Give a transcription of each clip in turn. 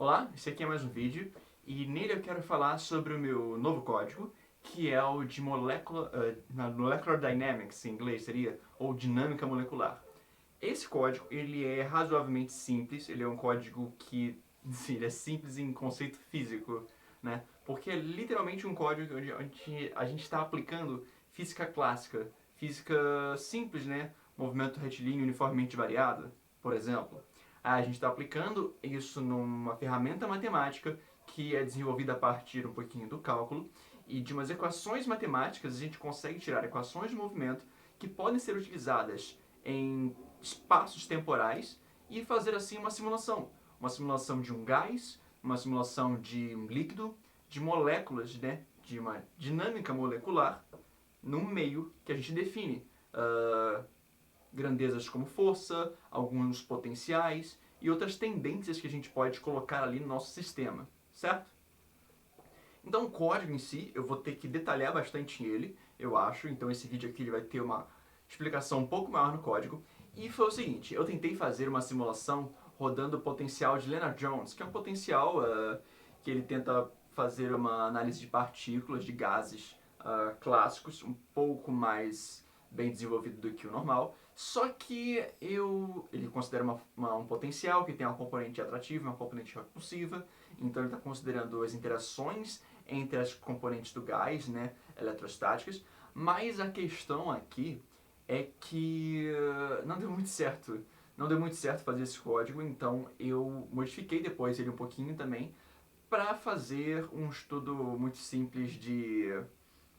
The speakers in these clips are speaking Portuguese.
Olá, esse aqui é mais um vídeo e nele eu quero falar sobre o meu novo código, que é o de Molecular Dynamics, em inglês seria, ou dinâmica molecular. Esse código ele é razoavelmente simples, ele é um código que sim, ele é simples em conceito físico, né? Porque é literalmente um código onde a gente está aplicando física clássica, física simples, né? Movimento retilíneo uniformemente variado, por exemplo. A gente está aplicando isso numa ferramenta matemática que é desenvolvida a partir um pouquinho do cálculo e de umas equações matemáticas a gente consegue tirar equações de movimento que podem ser utilizadas em espaços temporais e fazer assim uma simulação. Uma simulação de um gás, uma simulação de um líquido, de moléculas, né, de uma dinâmica molecular num meio que a gente define. Grandezas como força, alguns potenciais e outras tendências que a gente pode colocar ali no nosso sistema, certo? Então o código em si, eu vou ter que detalhar bastante ele, eu acho, então esse vídeo aqui ele vai ter uma explicação um pouco maior no código. E foi o seguinte, eu tentei fazer uma simulação rodando o potencial de Lennard-Jones, que é um potencial que ele tenta fazer uma análise de partículas, de gases clássicos, um pouco mais bem desenvolvido do que o normal. Só que ele considera um potencial que tem uma componente atrativa e uma componente repulsiva. Então ele está considerando as interações entre as componentes do gás, né, eletrostáticas. Mas a questão aqui é que não deu muito certo. Não deu muito certo fazer esse código, então eu modifiquei depois ele um pouquinho também para fazer um estudo muito simples de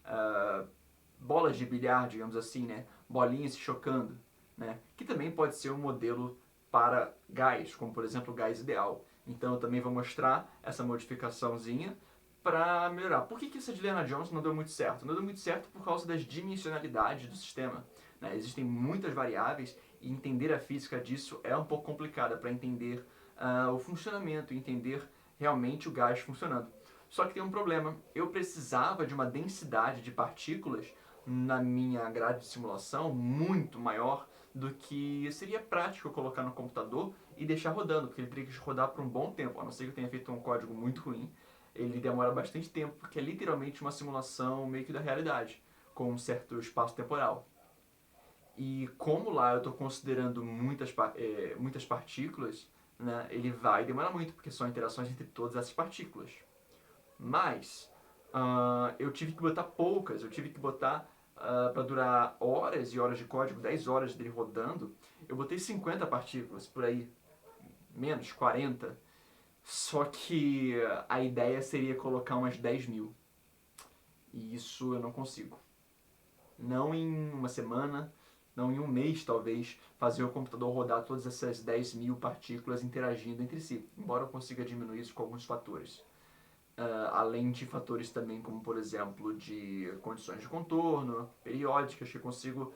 uh, bolas de bilhar, digamos assim, né? Bolinhas se chocando, né? Que também pode ser um modelo para gás, como por exemplo o gás ideal. Então eu também vou mostrar essa modificaçãozinha para melhorar. Por que essa de Lennard-Jones não deu muito certo? Não deu muito certo por causa das dimensionalidades do sistema. Né? Existem muitas variáveis e entender a física disso é um pouco complicado para entender o funcionamento, entender realmente o gás funcionando. Só que tem um problema. Eu precisava de uma densidade de partículas na minha grade de simulação muito maior do que seria prático eu colocar no computador e deixar rodando, porque ele teria que rodar por um bom tempo, a não ser que eu tenha feito um código muito ruim. Ele demora bastante tempo, porque é literalmente uma simulação meio que da realidade, com um certo espaço temporal. E como lá eu estou considerando muitas partículas, né, ele vai demorar muito, porque são interações entre todas essas partículas. Mas eu tive que botar poucas, eu tive que botar para durar horas e horas de código, 10 horas dele rodando, eu botei 50 partículas, por aí, menos, 40. Só que a ideia seria colocar umas 10 mil. E isso eu não consigo. Não em uma semana, não em um mês talvez, fazer o computador rodar todas essas 10 mil partículas interagindo entre si. Embora eu consiga diminuir isso com alguns fatores. Além de fatores também como, por exemplo, de condições de contorno, periódicas, que eu consigo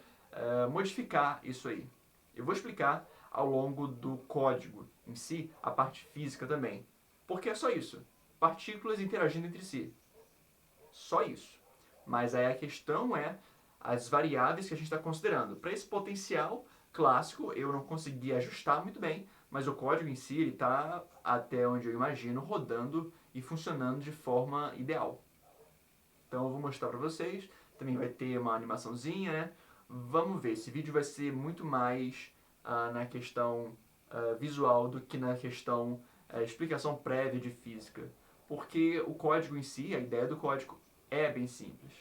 modificar isso aí. Eu vou explicar ao longo do código em si a parte física também. Porque é só isso. Partículas interagindo entre si. Só isso. Mas aí a questão é as variáveis que a gente está considerando. Para esse potencial clássico, eu não consegui ajustar muito bem, mas o código em si está, até onde eu imagino, rodando e funcionando de forma ideal. Então eu vou mostrar para vocês. Também vai ter uma animaçãozinha, né? Vamos ver, esse vídeo vai ser muito mais na questão visual do que na questão explicação prévia de física. Porque o código em si, a ideia do código é bem simples.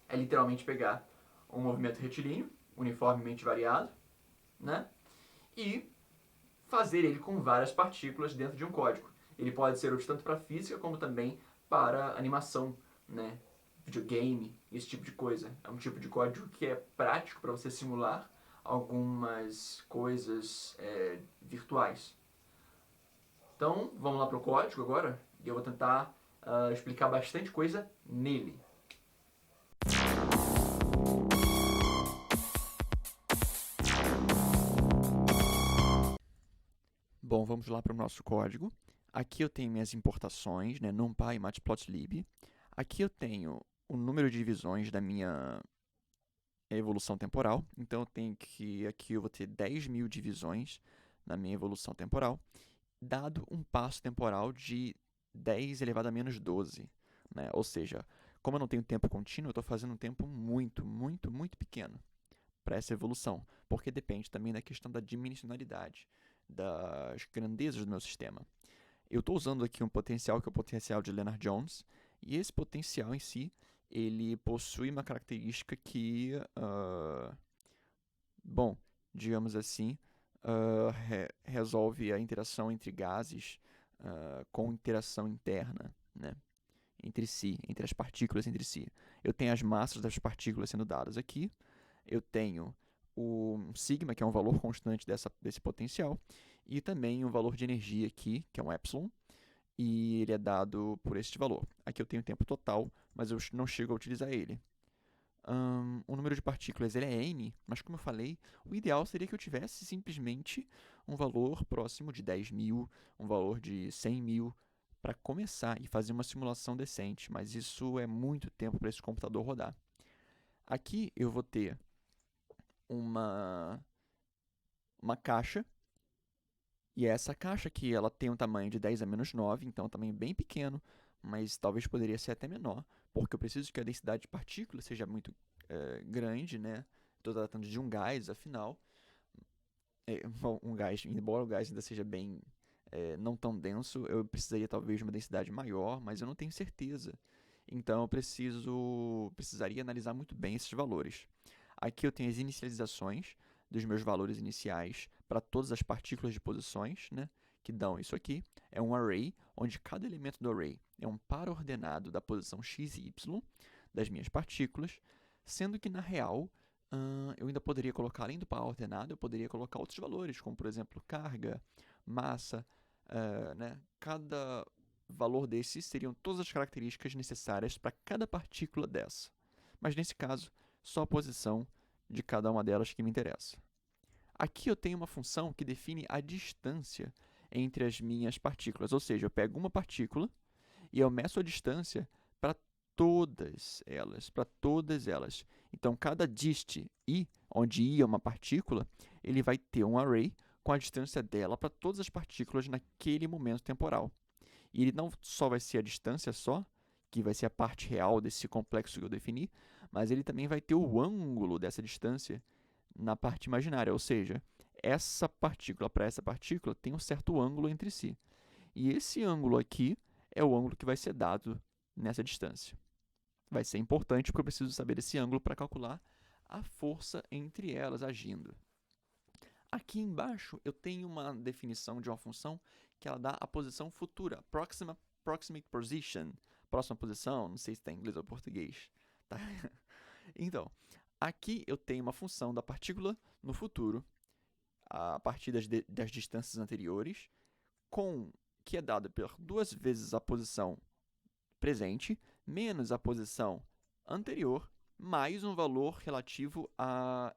É literalmente pegar um movimento retilíneo, uniformemente variado, né? E fazer ele com várias partículas dentro de um código. Ele pode ser útil tanto para física como também para animação, né? Videogame, esse tipo de coisa. É um tipo de código que é prático para você simular algumas coisas virtuais. Então, vamos lá para o código agora e eu vou tentar explicar bastante coisa nele. Bom, vamos lá para o nosso código. Aqui eu tenho minhas importações, né, NumPy e Matplotlib. Aqui eu tenho o número de divisões da minha evolução temporal. Então eu tenho que aqui eu vou ter 10 mil divisões na minha evolução temporal. dado um passo temporal de 10 elevado a menos 12. Né? Ou seja, como eu não tenho tempo contínuo, eu estou fazendo um tempo muito, muito, muito pequeno para essa evolução, porque depende também da questão da dimensionalidade, das grandezas do meu sistema. Eu estou usando aqui um potencial que é o potencial de Lennard-Jones, e esse potencial em si, ele possui uma característica que, bom, digamos assim, resolve a interação entre gases com interação interna, né? Entre si, entre as partículas entre si. Eu tenho as massas das partículas sendo dadas aqui, eu tenho o sigma, que é um valor constante desse potencial, e também um valor de energia aqui, que é um epsilon, e ele é dado por este valor. Aqui eu tenho o tempo total, mas eu não chego a utilizar ele. O número de partículas ele é n, mas como eu falei, o ideal seria que eu tivesse simplesmente um valor próximo de 10.000, um valor de 100.000, para começar e fazer uma simulação decente, mas isso é muito tempo para esse computador rodar. Aqui eu vou ter uma caixa, e essa caixa aqui ela tem um tamanho de 10 a menos 9, então é um tamanho bem pequeno, mas talvez poderia ser até menor, porque eu preciso que a densidade de partículas seja muito grande, né? Estou tratando de um gás, afinal. Um gás, embora o gás ainda seja bem não tão denso, eu precisaria talvez de uma densidade maior, mas eu não tenho certeza. Então eu precisaria analisar muito bem esses valores. Aqui eu tenho as inicializações dos meus valores iniciais para todas as partículas de posições, né, que dão isso aqui. É um array, onde cada elemento do array é um par ordenado da posição x e y das minhas partículas, sendo que na real eu ainda poderia colocar, além do par ordenado, eu poderia colocar outros valores, como por exemplo carga, massa, né? Cada valor desses seriam todas as características necessárias para cada partícula dessa. Mas nesse caso, só a posição de cada uma delas que me interessa. Aqui eu tenho uma função que define a distância entre as minhas partículas, ou seja, eu pego uma partícula e eu meço a distância para todas elas. Então, cada dist i, onde i é uma partícula, ele vai ter um array com a distância dela para todas as partículas naquele momento temporal. E ele não só vai ser a distância só, que vai ser a parte real desse complexo que eu defini, mas ele também vai ter o ângulo dessa distância na parte imaginária, ou seja, essa partícula para essa partícula tem um certo ângulo entre si. E esse ângulo aqui é o ângulo que vai ser dado nessa distância. Vai ser importante porque eu preciso saber esse ângulo para calcular a força entre elas agindo. Aqui embaixo eu tenho uma definição de uma função que ela dá a posição futura, proximate position, próxima posição, não sei se está em inglês ou português. Tá? Então, aqui eu tenho uma função da partícula no futuro, a partir das distâncias anteriores, que é dada por 2 vezes a posição presente, menos a posição anterior, mais um valor relativo à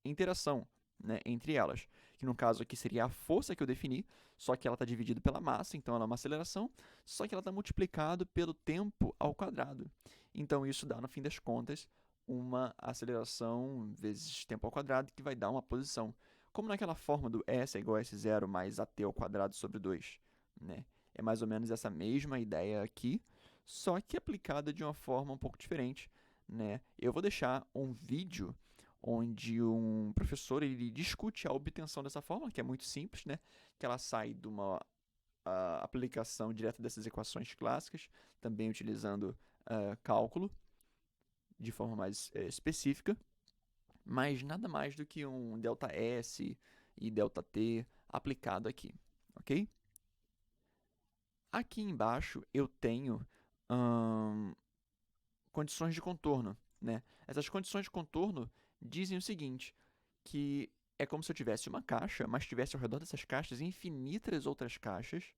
interação, né, entre elas, que no caso aqui seria a força que eu defini, só que ela está dividida pela massa, então ela é uma aceleração, só que ela está multiplicado pelo tempo ao quadrado. Então isso dá, no fim das contas, uma aceleração vezes tempo ao quadrado, que vai dar uma posição. Como naquela forma do S é igual a S0 mais AT ao quadrado sobre 2. Né? É mais ou menos essa mesma ideia aqui, só que aplicada de uma forma um pouco diferente. Né? Eu vou deixar um vídeo onde um professor ele discute a obtenção dessa fórmula, que é muito simples, né? Que ela sai de uma aplicação direta dessas equações clássicas, também utilizando cálculo de forma mais específica, mas nada mais do que um ΔS e ΔT aplicado aqui, ok? Aqui embaixo eu tenho condições de contorno, né? Essas condições de contorno dizem o seguinte, que é como se eu tivesse uma caixa, mas tivesse ao redor dessas caixas infinitas outras caixas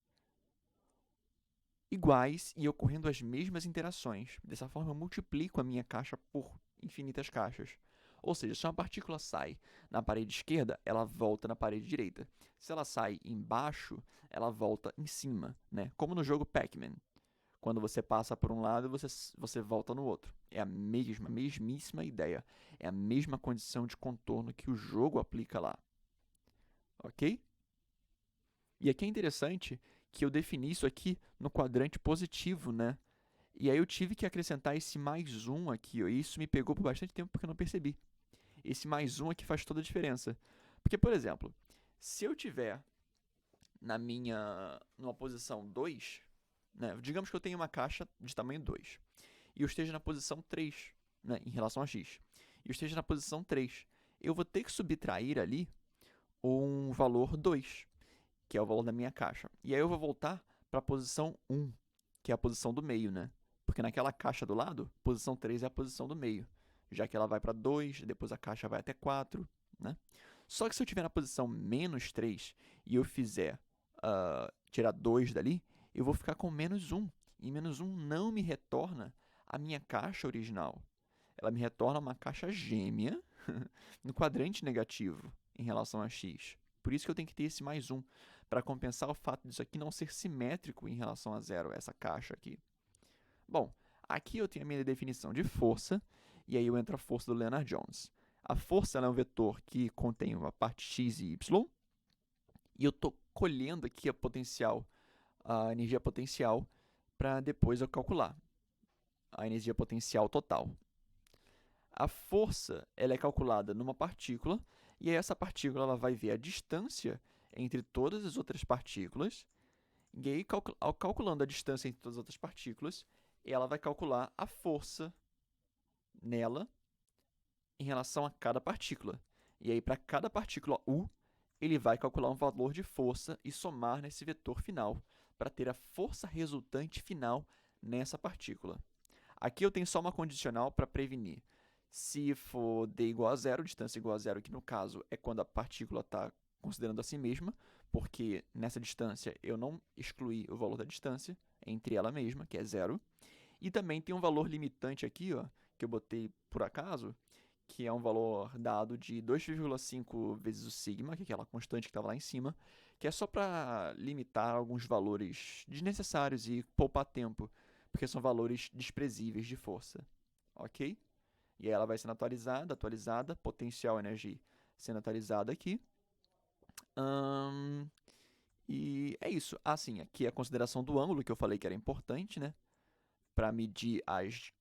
iguais e ocorrendo as mesmas interações. Dessa forma, eu multiplico a minha caixa por infinitas caixas. Ou seja, se uma partícula sai na parede esquerda, ela volta na parede direita. Se ela sai embaixo, ela volta em cima, né? Como no jogo Pac-Man. Quando você passa por um lado, você volta no outro. É a mesmíssima ideia. É a mesma condição de contorno que o jogo aplica lá. Ok? E aqui é interessante que eu defini isso aqui no quadrante positivo, né? E aí eu tive que acrescentar esse mais um aqui, ó, e isso me pegou por bastante tempo porque eu não percebi. Esse mais um aqui faz toda a diferença. Porque, por exemplo, se eu tiver numa posição 2, né, digamos que eu tenho uma caixa de tamanho 2, e eu esteja na posição 3, né, em relação a x, e eu esteja na posição 3, eu vou ter que subtrair ali um valor 2, que é o valor da minha caixa. E aí eu vou voltar para a posição 1, que é a posição do meio, né? Porque naquela caixa do lado, posição 3 é a posição do meio, já que ela vai para 2, depois a caixa vai até 4, né? Só que se eu estiver na posição menos 3 e eu fizer tirar 2 dali, eu vou ficar com menos 1. E menos 1 não me retorna a minha caixa original. Ela me retorna uma caixa gêmea no quadrante negativo em relação a x. Por isso que eu tenho que ter esse mais 1, para compensar o fato disso aqui não ser simétrico em relação a 0, essa caixa aqui. Bom, aqui eu tenho a minha definição de força, e aí eu entro a força do Lennard-Jones. A força é um vetor que contém uma parte x e y, e eu estou colhendo aqui a energia potencial, para depois eu calcular a energia potencial total. A força ela é calculada numa partícula, e aí essa partícula ela vai ver a distância entre todas as outras partículas, e aí calculando a distância entre todas as outras partículas, ela vai calcular a força nela em relação a cada partícula. E aí para cada partícula U, ele vai calcular um valor de força e somar nesse vetor final, para ter a força resultante final nessa partícula. Aqui eu tenho só uma condicional para prevenir. Se for d igual a zero, distância igual a zero, que no caso é quando a partícula está considerando a si mesma, porque nessa distância eu não excluí o valor da distância entre ela mesma, que é zero. E também tem um valor limitante aqui, ó, que eu botei por acaso, que é um valor dado de 2,5 vezes o sigma, que é aquela constante que estava lá em cima, que é só para limitar alguns valores desnecessários e poupar tempo, porque são valores desprezíveis de força, ok? E aí ela vai sendo atualizada, potencial energia sendo atualizada aqui. E é isso. Sim, aqui é a consideração do ângulo, que eu falei que era importante, né? Para medir as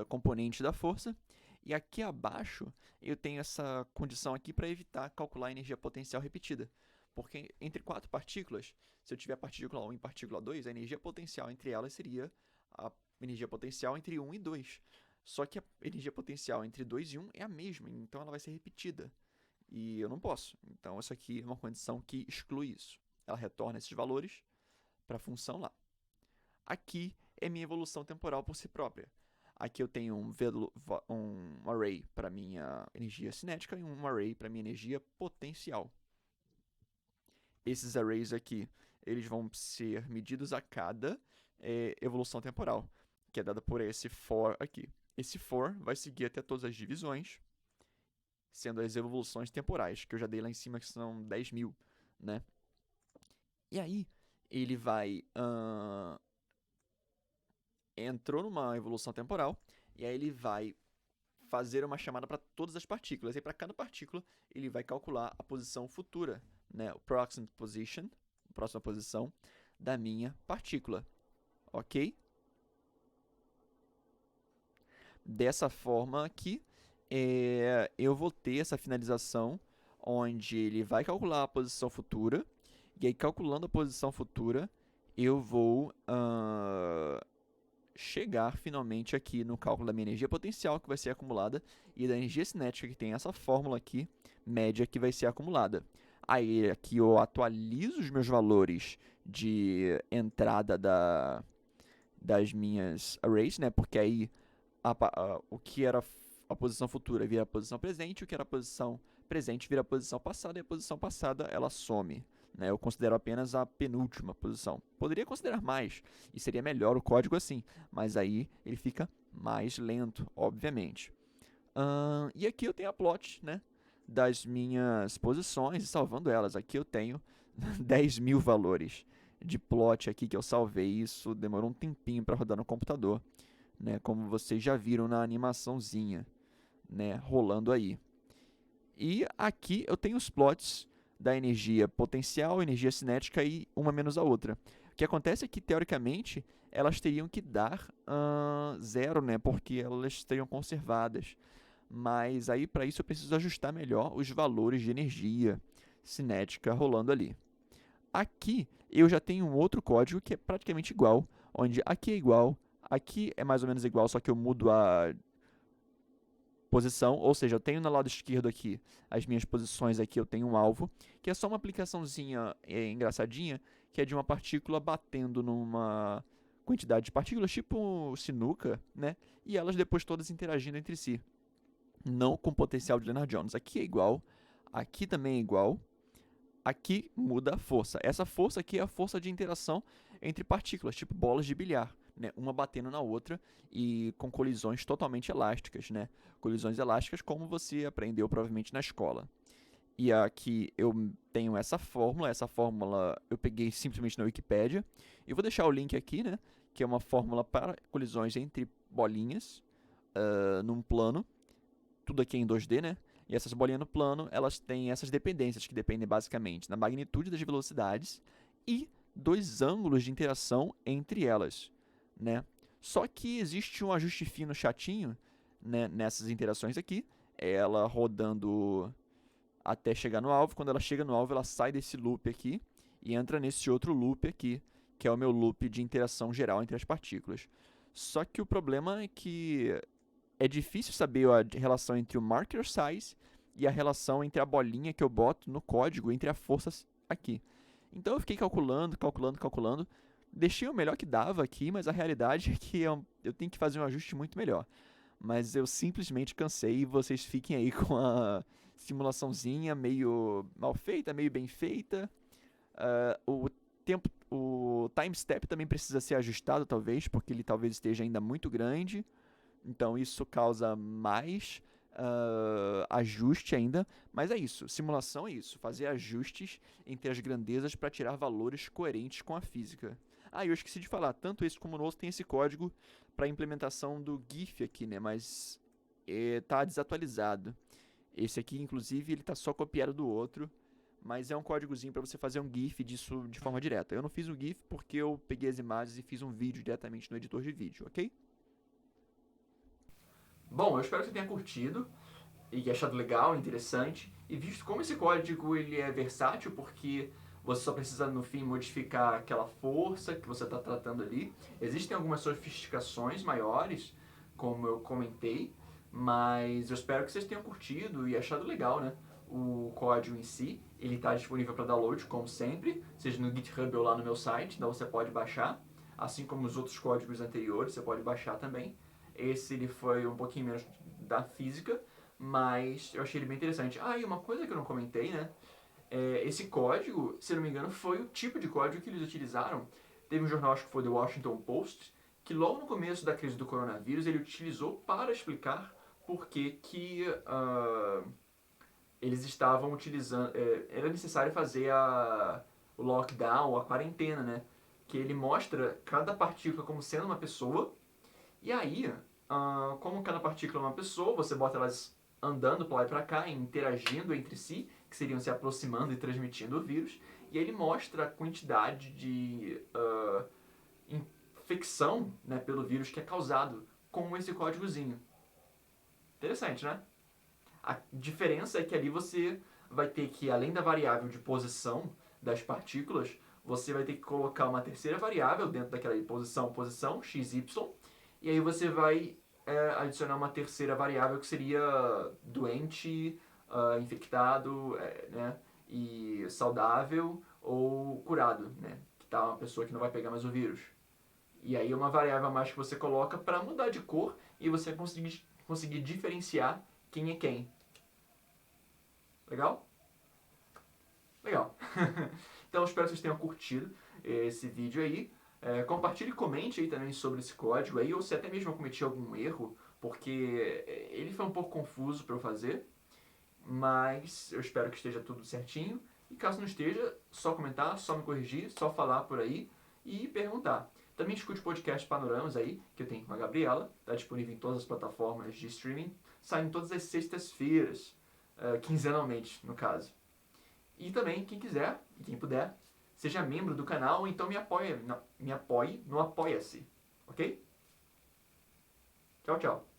componentes da força. E aqui abaixo eu tenho essa condição aqui para evitar calcular a energia potencial repetida. Porque entre 4 partículas, se eu tiver partícula 1 e partícula 2, a energia potencial entre elas seria a energia potencial entre 1 e 2. Só que a energia potencial entre 2 e 1 é a mesma, então ela vai ser repetida. E eu não posso. Então, essa aqui é uma condição que exclui isso. Ela retorna esses valores para a função lá. Aqui é minha evolução temporal por si própria. Aqui eu tenho um array para minha energia cinética e um array para minha energia potencial. Esses arrays aqui, eles vão ser medidos a cada evolução temporal, que é dada por esse for aqui. Esse for vai seguir até todas as divisões, sendo as evoluções temporais, que eu já dei lá em cima, que são 10.000, né? E aí, ele vai... entrou numa evolução temporal, e aí ele vai fazer uma chamada para todas as partículas. E para cada partícula, ele vai calcular a posição futura, né? O proximate position, a próxima posição da minha partícula. Ok? Dessa forma aqui, eu vou ter essa finalização onde ele vai calcular a posição futura, e aí calculando a posição futura, eu vou chegar finalmente aqui no cálculo da minha energia potencial que vai ser acumulada e da energia cinética, que tem essa fórmula aqui, média, que vai ser acumulada. Aí aqui eu atualizo os meus valores de entrada das minhas arrays, né? Porque aí o que era a posição futura vira a posição presente, o que era a posição presente vira a posição passada, e a posição passada ela some, né? Eu considero apenas a penúltima posição. Poderia considerar mais, e seria melhor o código assim, mas aí ele fica mais lento, obviamente. E aqui eu tenho a plot, né, das minhas posições, e salvando elas. Aqui eu tenho 10.000 valores de plot aqui que eu salvei. Isso demorou um tempinho para rodar no computador, né, como vocês já viram na animaçãozinha, né, rolando aí. E aqui eu tenho os plots da energia potencial, energia cinética e uma menos a outra. O que acontece é que, teoricamente, elas teriam que dar zero, né? Porque elas estariam conservadas. Mas aí, para isso, eu preciso ajustar melhor os valores de energia cinética rolando ali. Aqui, eu já tenho um outro código que é praticamente igual, onde aqui é igual, aqui é mais ou menos igual, só que eu mudo a posição, ou seja, eu tenho no lado esquerdo aqui as minhas posições, aqui eu tenho um alvo, que é só uma aplicaçãozinha engraçadinha, que é de uma partícula batendo numa quantidade de partículas, tipo sinuca, né? E elas depois todas interagindo entre si. Não com potencial de Lennard-Jones. Aqui é igual, aqui também é igual, aqui muda a força. Essa força aqui é a força de interação entre partículas, tipo bolas de bilhar, né? Uma batendo na outra e com colisões totalmente elásticas, né? Colisões elásticas como você aprendeu provavelmente na escola. E aqui eu tenho essa fórmula eu peguei simplesmente na Wikipédia. E vou deixar o link aqui, né? Que é uma fórmula para colisões entre bolinhas num plano. Tudo aqui é em 2D, né? E essas bolinhas no plano, elas têm essas dependências que dependem basicamente da magnitude das velocidades e dos ângulos de interação entre elas, né? Só que existe um ajuste fino chatinho, né, nessas interações aqui, ela rodando até chegar no alvo. Quando ela chega no alvo, ela sai desse loop aqui e entra nesse outro loop aqui, que é o meu loop de interação geral entre as partículas. Só que o problema é que é difícil saber a relação entre o marker size e a relação entre a bolinha que eu boto no código, entre as forças aqui. Então eu fiquei calculando. Deixei o melhor que dava aqui, mas a realidade é que eu tenho que fazer um ajuste muito melhor. Mas eu simplesmente cansei e vocês fiquem aí com a simulaçãozinha meio mal feita, meio bem feita. O time step também precisa ser ajustado, talvez, porque ele talvez esteja ainda muito grande. Então isso causa mais ajuste ainda. Mas é isso, simulação é isso, fazer ajustes entre as grandezas para tirar valores coerentes com a física. Ah, eu esqueci de falar, tanto esse como o outro tem esse código para implementação do GIF aqui, né? Mas tá desatualizado. Esse aqui, inclusive, ele tá só copiado do outro, mas é um códigozinho para você fazer um GIF disso de forma direta. Eu não fiz o GIF porque eu peguei as imagens e fiz um vídeo diretamente no editor de vídeo, ok? Bom, eu espero que você tenha curtido e achado legal, interessante, e visto como esse código ele é versátil, porque você só precisa no fim modificar aquela força que você está tratando ali. Existem algumas sofisticações maiores, como eu comentei, mas eu espero que vocês tenham curtido e achado legal, né? O código em si, ele está disponível para download, como sempre, seja no GitHub ou lá no meu site, então você pode baixar, assim como os outros códigos anteriores, você pode baixar também. Esse ele foi um pouquinho menos da física, mas eu achei ele bem interessante. Ah, e uma coisa que eu não comentei, né? Esse código, se não me engano, foi o tipo de código que eles utilizaram. Teve um jornal, acho que foi The Washington Post, que logo no começo da crise do coronavírus ele utilizou para explicar por que eles estavam utilizando... era necessário fazer o lockdown, a quarentena, né? Que ele mostra cada partícula como sendo uma pessoa. E aí, como cada partícula é uma pessoa, você bota elas andando para lá e para cá, interagindo entre si, que seriam se aproximando e transmitindo o vírus, e ele mostra a quantidade de infecção, né, pelo vírus que é causado com esse códigozinho. Interessante, né? A diferença é que ali você vai ter que, além da variável de posição das partículas, você vai ter que colocar uma terceira variável dentro daquela posição, xy, e aí você vai adicionar uma terceira variável que seria doente, infectado, né, e saudável ou curado, né, que tá uma pessoa que não vai pegar mais o vírus. E aí é uma variável a mais que você coloca para mudar de cor e você conseguir diferenciar quem é quem. Legal? Legal. Então espero que vocês tenham curtido esse vídeo aí. Compartilhe e comente aí também sobre esse código aí, ou se até mesmo eu cometi algum erro, porque ele foi um pouco confuso para eu fazer, mas eu espero que esteja tudo certinho. E caso não esteja, só comentar, só me corrigir, só falar por aí e perguntar. Também escute o podcast Panoramas aí, que eu tenho com a Gabriela, está disponível em todas as plataformas de streaming, saindo todas as sextas-feiras, quinzenalmente no caso. E também, quem quiser e quem puder, seja membro do canal ou então me apoie no Apoia-se, ok? Tchau, tchau.